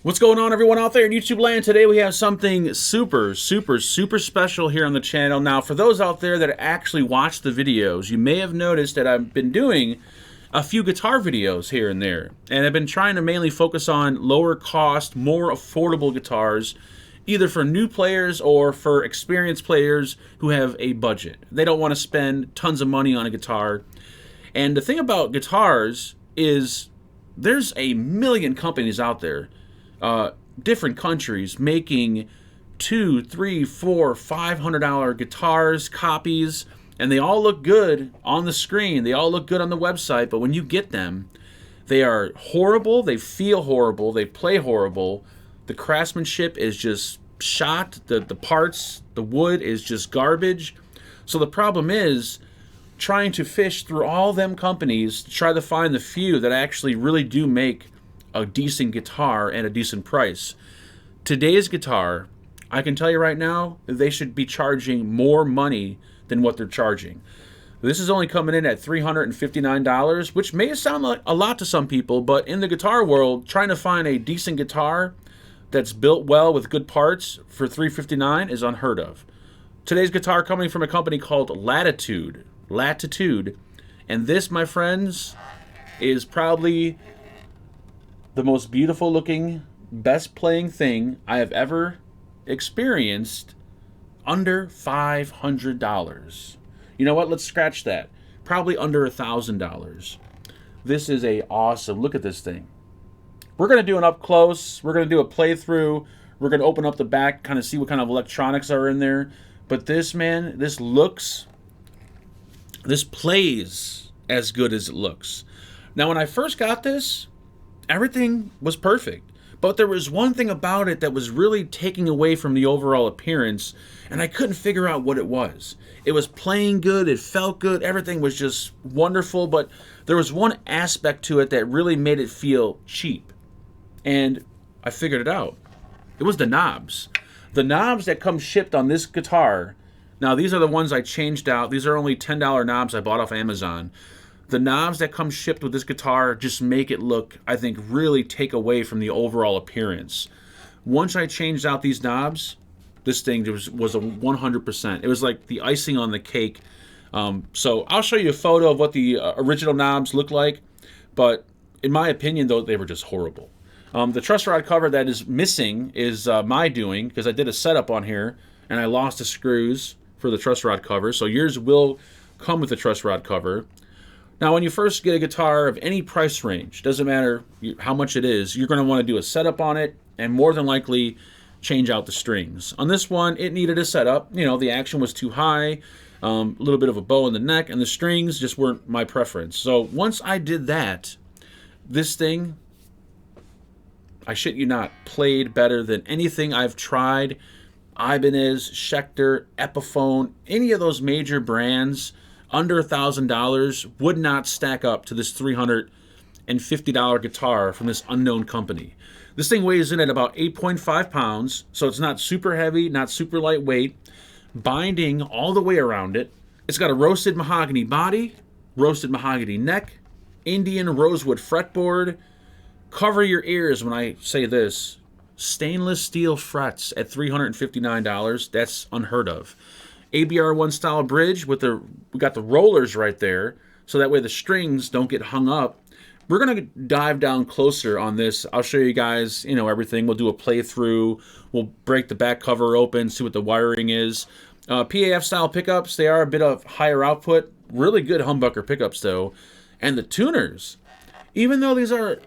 What's going on, everyone out there in YouTube land? Today we have something super special here on the channel. Now, for those out there that actually watch the videos, you may have noticed that I've been doing a few guitar videos here and there. And I've been trying to mainly focus on lower cost, more affordable guitars, either for new players or for experienced players who have a budget. They don't want to spend tons of money on a guitar. And the thing about guitars is there's a million companies out there, different countries, making $200, $300, $400, $500 guitars, copies, and they all look good on the screen. They all look good on the website, but when you get them, they are horrible. They feel horrible. They play horrible. The craftsmanship is just shot. The parts, the wood is just garbage. So the problem is trying to fish through all them companies to try to find the few that actually really do make a decent guitar at a decent price. Today's guitar, I can tell you right now, they should be charging more money than what they're charging. This is only coming in at $359, which may sound like a lot to some people, but in the guitar world, trying to find a decent guitar that's built well with good parts for $359 is unheard of. Today's guitar coming from a company called Latitude. And this, my friends, is probably the most beautiful looking, best playing thing I have ever experienced under $500. You know what? Let's scratch that. Probably under $1,000. This is a awesome. Look at this thing. We're going to do an up close. We're going to do a playthrough. We're going to open up the back, kind of see what kind of electronics are in there. But this, man, this plays as good as it looks. Now, when I first got this, everything was perfect, but there was one thing about it that was really taking away from the overall appearance, and I couldn't figure out what it was. It was playing good, it felt good, everything was just wonderful, but there was one aspect to it that really made it feel cheap, and I figured it out. It was the knobs. The knobs that come shipped on this guitar, now these are the ones I changed out. These are only $10 knobs I bought off Amazon. The knobs that come shipped with this guitar just make it look, I think, really take away from the overall appearance. Once I changed out these knobs, this thing was a 100%. It was like the icing on the cake. So I'll show you a photo of what the original knobs look like. But in my opinion, though, they were just horrible. The truss rod cover that is missing is my doing, because I did a setup on here and I lost the screws for the truss rod cover. So yours will come with a truss rod cover. Now, when you first get a guitar of any price range, doesn't matter how much it is, you're going to want to do a setup on it and more than likely change out the strings. On this one, it needed a setup. You know, the action was too high, a little bit of a bow in the neck, and the strings just weren't my preference. So once I did that, this thing, I shit you not, played better than anything I've tried. Ibanez, Schecter, Epiphone, any of those major brands under $1,000 would not stack up to this $350 guitar from this unknown company. This thing weighs in at about 8.5 pounds, so it's not super heavy, not super lightweight. Binding all the way around it. It's got a roasted mahogany body, roasted mahogany neck, Indian rosewood fretboard. Cover your ears when I say this. Stainless steel frets at $359. That's unheard of. ABR1 style bridge with we got the rollers right there, so that way the strings don't get hung up. We're gonna dive down closer on this. I'll show you guys, everything. We'll do a playthrough. We'll break the back cover open, see what the wiring is. PAF style pickups, they are a bit of higher output. Really good humbucker pickups though. And the tuners, even though these are,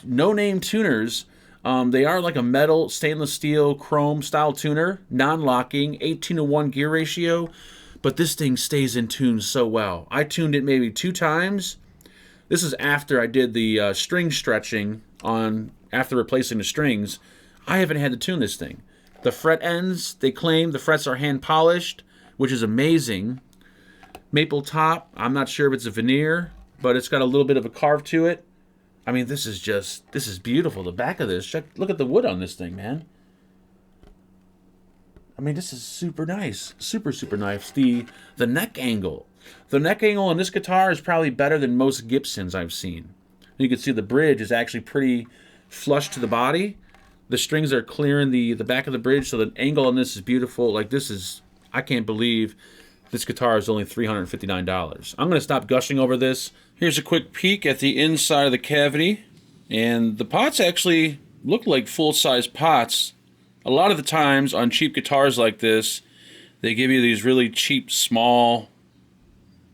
no-name tuners, they are like a metal, stainless steel, chrome style tuner, non-locking, 18:1 gear ratio, but this thing stays in tune so well. I tuned it maybe 2 times. This is after I did the string stretching after replacing the strings. I haven't had to tune this thing. The fret ends, they claim the frets are hand polished, which is amazing. Maple top, I'm not sure if it's a veneer, but it's got a little bit of a carve to it. I mean, this is beautiful. The back of this, look at the wood on this thing, man. I mean, this is super nice. Super nice. The neck angle. The neck angle on this guitar is probably better than most Gibsons I've seen. You can see the bridge is actually pretty flush to the body. The strings are clearing the back of the bridge, so the angle on this is beautiful. Like, this is, I can't believe this guitar is only $359. I'm going to stop gushing over this. Here's a quick peek at the inside of the cavity. And the pots actually look like full-size pots. A lot of the times on cheap guitars like this, they give you these really cheap, small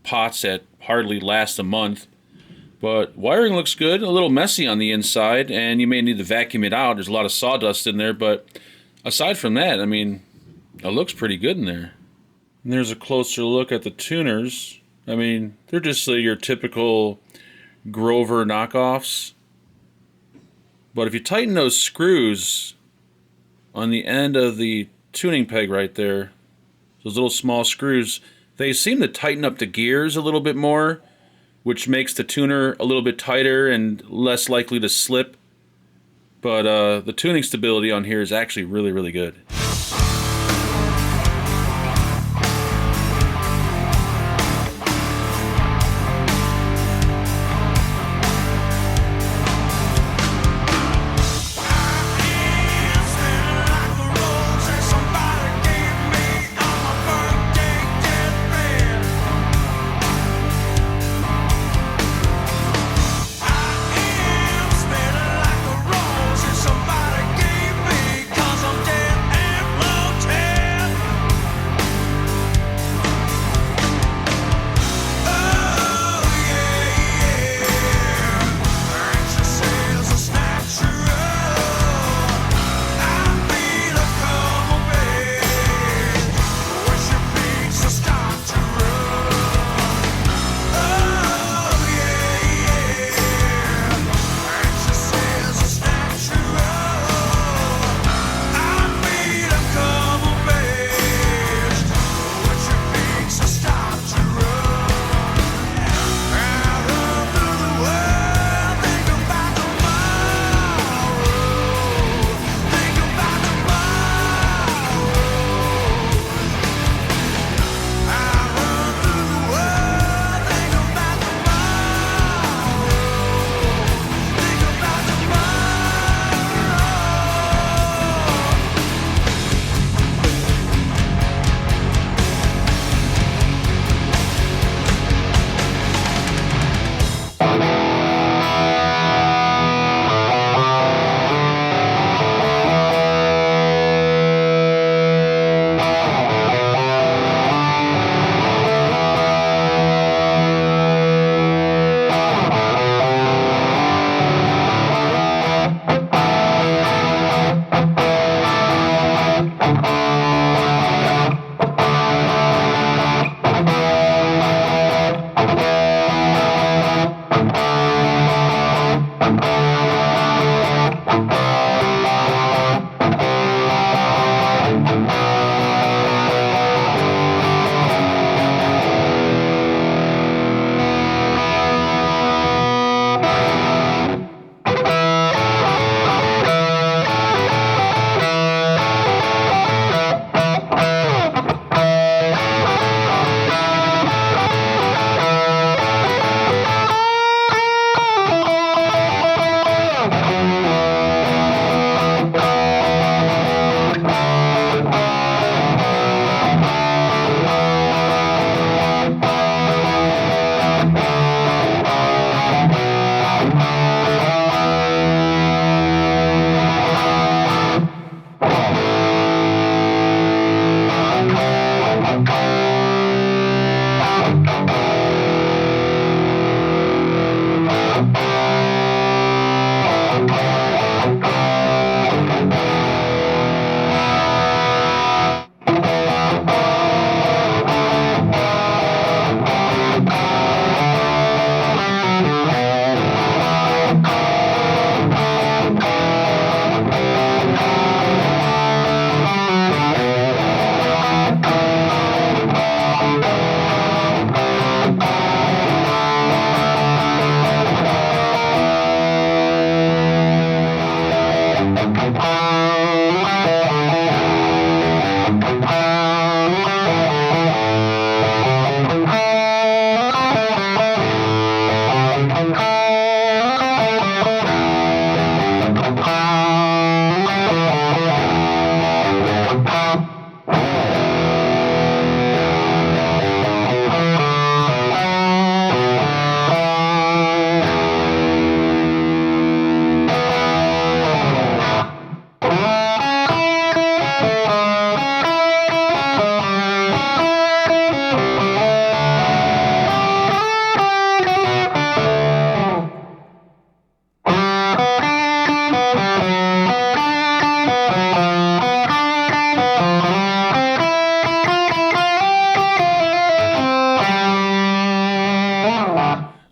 pots that hardly last a month. But wiring looks good, a little messy on the inside, and you may need to vacuum it out. There's a lot of sawdust in there, but aside from that, I mean, it looks pretty good in there. And there's a closer look at the tuners. I mean, they're just your typical Grover knockoffs. But if you tighten those screws on the end of the tuning peg right there, those little small screws, they seem to tighten up the gears a little bit more, which makes the tuner a little bit tighter and less likely to slip. But the tuning stability on here is actually really, really good.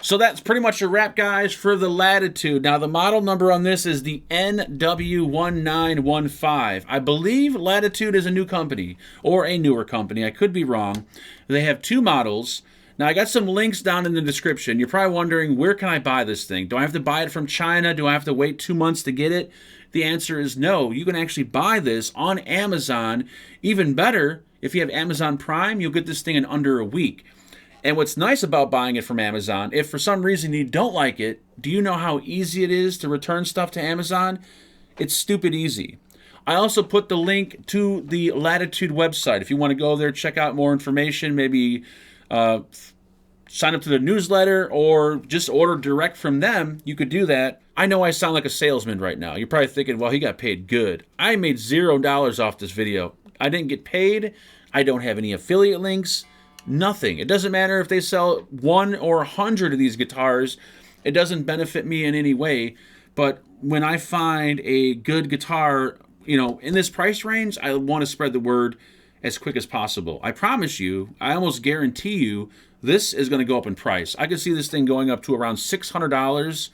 So that's pretty much a wrap, guys, for the Latitude. Now, the model number on this is the NW1915. I believe Latitude is a new company, or a newer company. I could be wrong. They have two models. Now, I got some links down in the description. You're probably wondering, where can I buy this thing? Do I have to buy it from China? Do I have to wait 2 months to get it? The answer is no. You can actually buy this on Amazon. Even better, if you have Amazon Prime, you'll get this thing in under a week. And what's nice about buying it from Amazon, if for some reason you don't like it, do you know how easy it is to return stuff to Amazon? It's stupid easy. I also put the link to the Latitude website. If you want to go there, check out more information, maybe sign up to their newsletter or just order direct from them, you could do that. I know I sound like a salesman right now. You're probably thinking, well, he got paid good. I made $0 off this video. I didn't get paid. I don't have any affiliate links. Nothing. It doesn't matter if they sell 1 or 100 of these guitars. It doesn't benefit me in any way. But when I find a good guitar, in this price range, I want to spread the word as quick as possible. I promise you, I almost guarantee you, this is going to go up in price. I can see this thing going up to around $600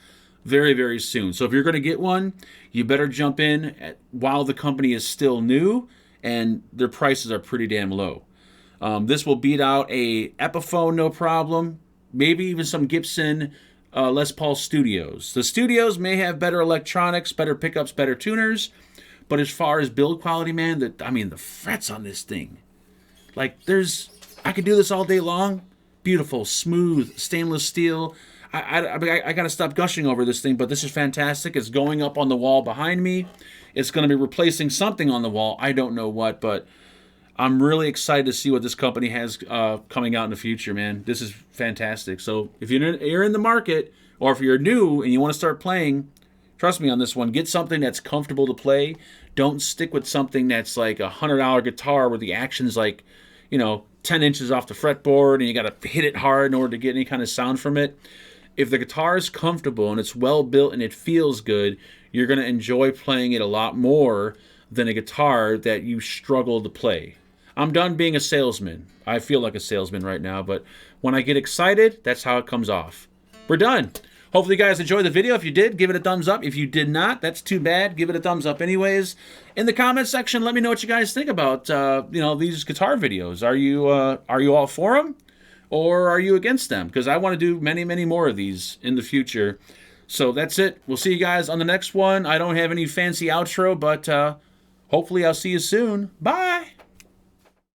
very, very soon. So if you're going to get one, you better jump in while the company is still new and their prices are pretty damn low. This will beat out a Epiphone, no problem. Maybe even some Gibson Les Paul Studios. The Studios may have better electronics, better pickups, better tuners. But as far as build quality, man, the frets on this thing. I could do this all day long. Beautiful, smooth, stainless steel. I got to stop gushing over this thing, but this is fantastic. It's going up on the wall behind me. It's going to be replacing something on the wall. I don't know what, but I'm really excited to see what this company has coming out in the future, man. This is fantastic. So if you're in the market, or if you're new and you want to start playing, trust me on this one. Get something that's comfortable to play. Don't stick with something that's like a $100 guitar where the action's 10 inches off the fretboard and you got to hit it hard in order to get any kind of sound from it. If the guitar is comfortable and it's well built and it feels good, you're going to enjoy playing it a lot more than a guitar that you struggle to play. I'm done being a salesman. I feel like a salesman right now, but when I get excited, that's how it comes off. We're done. Hopefully you guys enjoyed the video. If you did, give it a thumbs up. If you did not, that's too bad. Give it a thumbs up anyways. In the comment section, let me know what you guys think about these guitar videos. Are you all for them, or are you against them? Because I want to do many, many more of these in the future. So that's it. We'll see you guys on the next one. I don't have any fancy outro, but hopefully I'll see you soon. Bye.